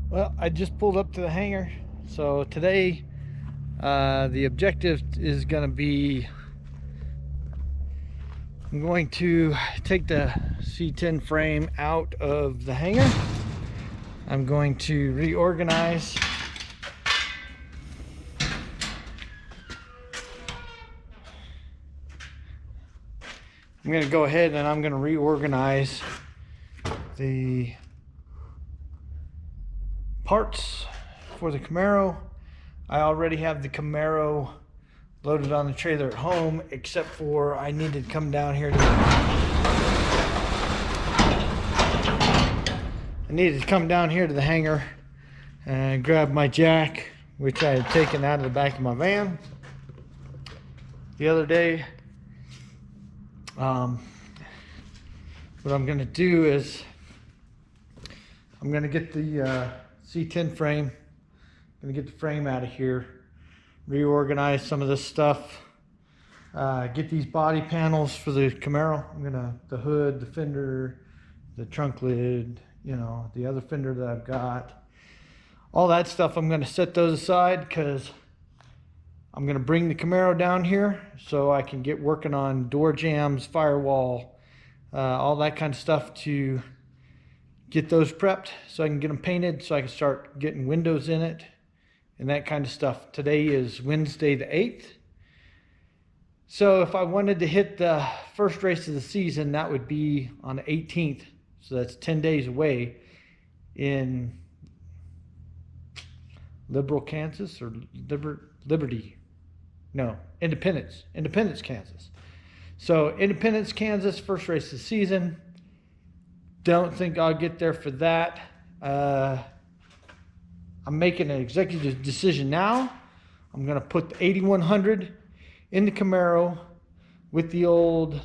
Well, I just pulled up to the hangar. So today, the objective is going to be I'm going to take the C10 frame out of the hangar. I'm going to reorganize. I'm going to go ahead and I'm going to reorganize the parts for the Camaro. I already have the Camaro loaded on the trailer at home, except for I needed to come down here to the hangar and grab my jack, which I had taken out of the back of my van the other day. What I'm going to do is I'm going to get the C10 frame. I'm going to get the frame out of here, reorganize some of this stuff, get these body panels for the Camaro. The hood, the fender, the trunk lid, the other fender that I've got, all that stuff. I'm going to set those aside because I'm going to bring the Camaro down here so I can get working on door jambs, firewall, all that kind of stuff to get those prepped so I can get them painted, so I can start getting windows in it and that kind of stuff. Today is Wednesday the 8th. So if I wanted to hit the first race of the season, that would be on the 18th. So that's 10 days away in Liberal, Kansas, or Liberty. No, Independence, Kansas. So Independence, Kansas, first race of the season. Don't think I'll get there for that. I'm making an executive decision now. I'm going to put the 8100 in the Camaro with the old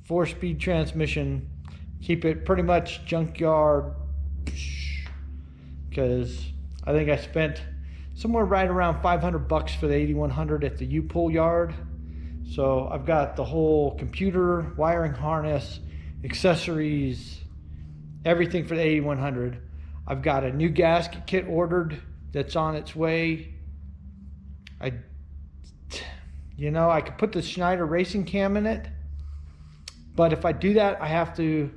4-speed transmission. Keep it pretty much junkyard, because I think I spent somewhere right around $500 for the 8100 at the U-Pull yard. So I've got the whole computer, wiring harness, accessories, everything for the 8100. I've got a new gasket kit ordered that's on its way. I could put the Schneider racing cam in it, but if I do that, I have to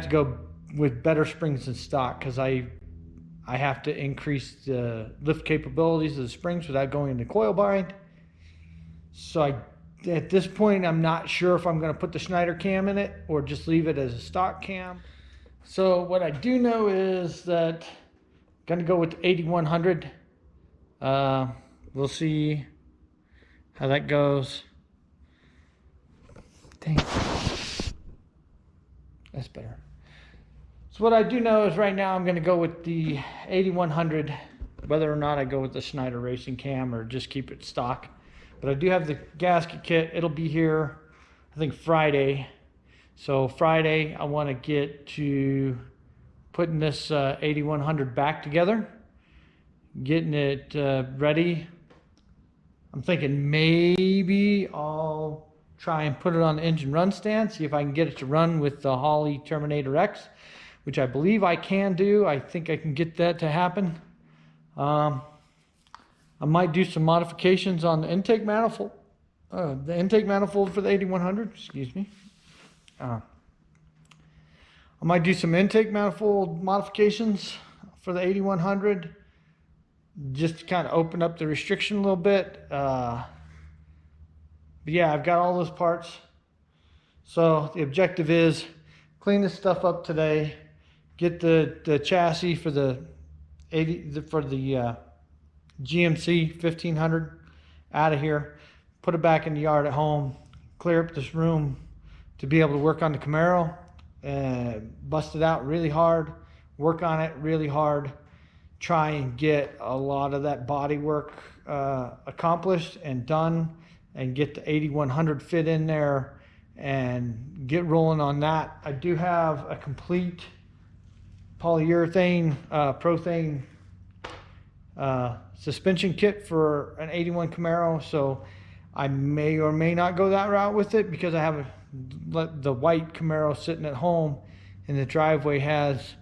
go with better springs in stock, because I have to increase the lift capabilities of the springs without going into coil bind. So at this point, I'm not sure if I'm going to put the Schneider cam in it or just leave it as a stock cam. So what I do know is that I'm going to go with the 8100. We'll see how that goes. Dang. That's better. So what I do know is right now I'm going to go with the 8100, whether or not I go with the Schneider racing cam or just keep it stock. But I do have the gasket kit. It'll be here, I think, Friday. So Friday, I want to get to putting this 8100 back together, getting it ready. I'm thinking maybe I'll try and put it on the engine run stand, see if I can get it to run with the Holley Terminator X, which I believe I can do. I think I can get that to happen. I might do some modifications on the intake manifold, for the 8100, excuse me. I might do some intake manifold modifications for the 8100, just to kind of open up the restriction a little bit. But yeah, I've got all those parts. So the objective is clean this stuff up today, get the chassis for the GMC 1500 out of here, put it back in the yard at home, clear up this room to be able to work on the Camaro, and bust it out really hard, work on it really hard, try and get a lot of that body work accomplished and done, and get the 8100 fit in there and get rolling on that. I do have a complete polyurethane, Prothane suspension kit for an 81 Camaro, so I may or may not go that route with it, because I have the white Camaro sitting at home in the driveway has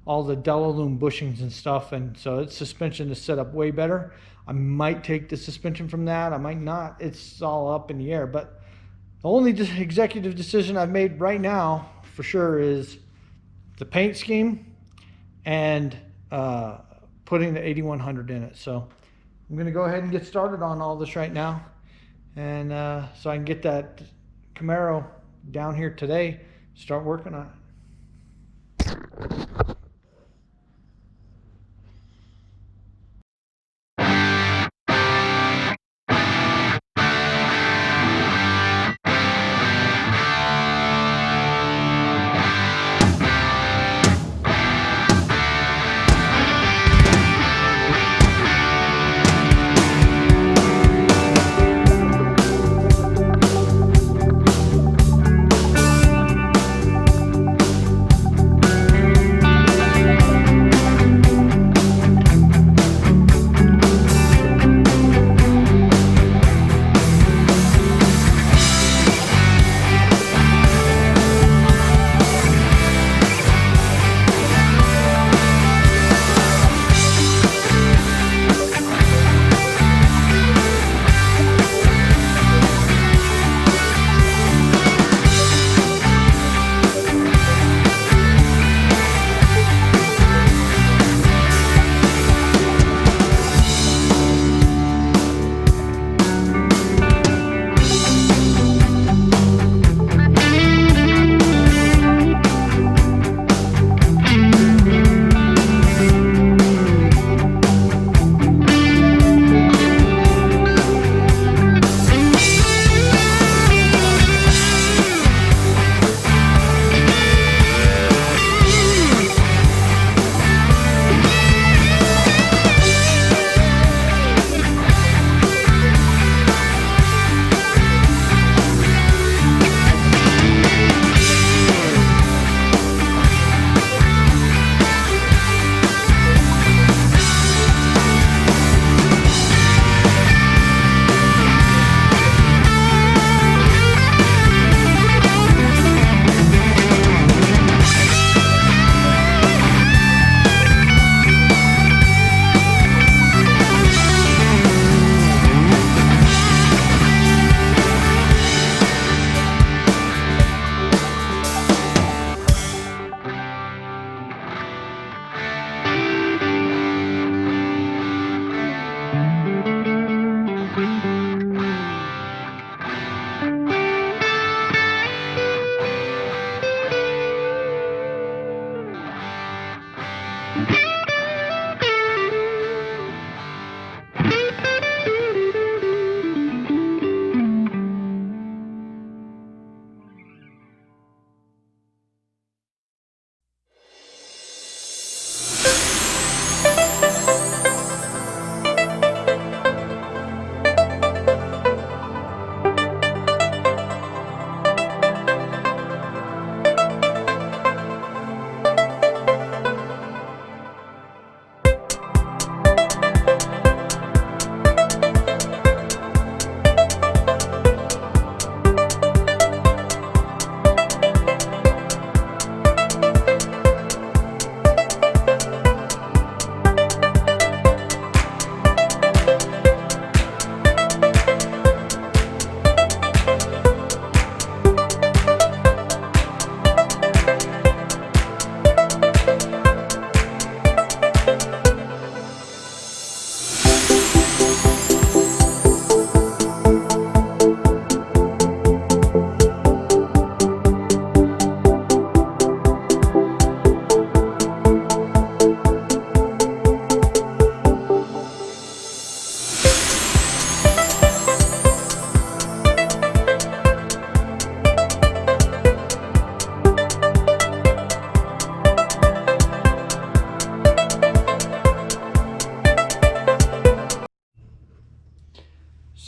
all the Delalume bushings and stuff, and so its suspension is set up way better. I might take the suspension from that, I might not. It's all up in the air, but the only executive decision I've made right now for sure is the paint scheme and putting the 8100 in it. So I'm going to go ahead and get started on all this right now, and so I can get that Camaro down here today, start working on it.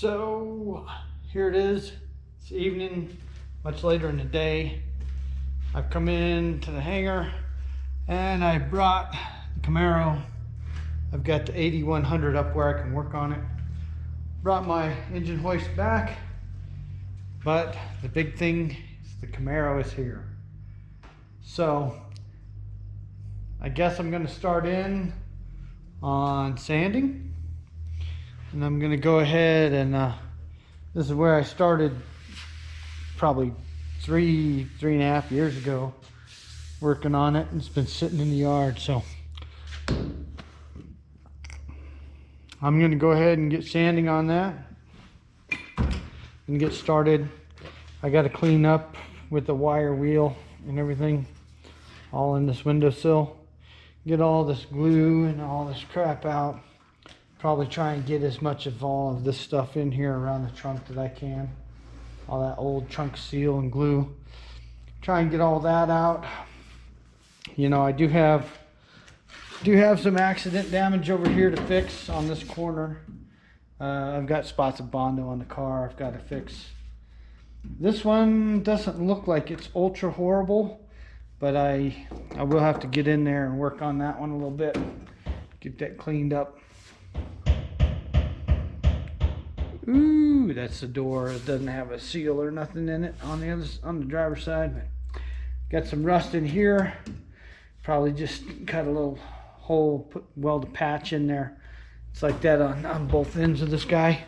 So here it is. It's evening, much later in the day. I've come into the hangar and I brought the Camaro. I've got the 8100 up where I can work on it. Brought my engine hoist back, but the big thing is the Camaro is here. So I guess I'm going to start in on sanding, and I'm going to go ahead and this is where I started probably three and a half years ago working on it, and it's been sitting in the yard. So I'm going to go ahead and get sanding on that and get started. I got to clean up with the wire wheel and everything all in this windowsill, get all this glue and all this crap out. Probably try and get as much of all of this stuff in here around the trunk that I can, all that old trunk seal and glue. Try and get all that out. You know, I do have some accident damage over here to fix on this corner. I've got spots of Bondo on the car I've got to fix. This one doesn't look like it's ultra horrible, but I will have to get in there and work on that one a little bit, get that cleaned up. Ooh, that's the door. It doesn't have a seal or nothing in it on the driver's side, but got some rust in here. Probably just cut a little hole, weld a patch in there. It's like that on both ends of this guy,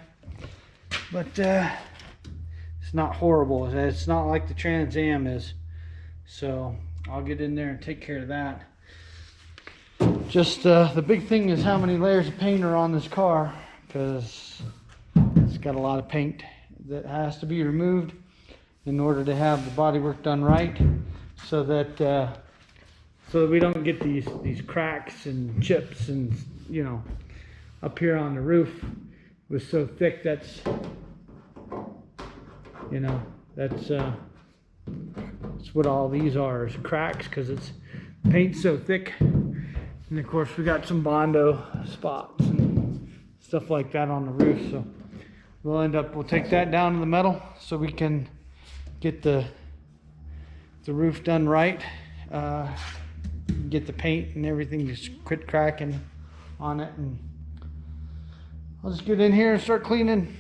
but it's not horrible. It's not like the Trans Am is. So I'll get in there and take care of that. Just the big thing is how many layers of paint are on this car, because it's got a lot of paint that has to be removed in order to have the bodywork done right, so that we don't get these cracks and chips and, you know, up here on the roof. It was so thick, that's, you know, that's what all these are, is cracks, because it's paint so thick. And of course we got some Bondo spots and stuff like that on the roof. So we'll take that down to the metal so we can get the roof done right. Get the paint and everything just quit cracking on it, and I'll just get in here and start cleaning.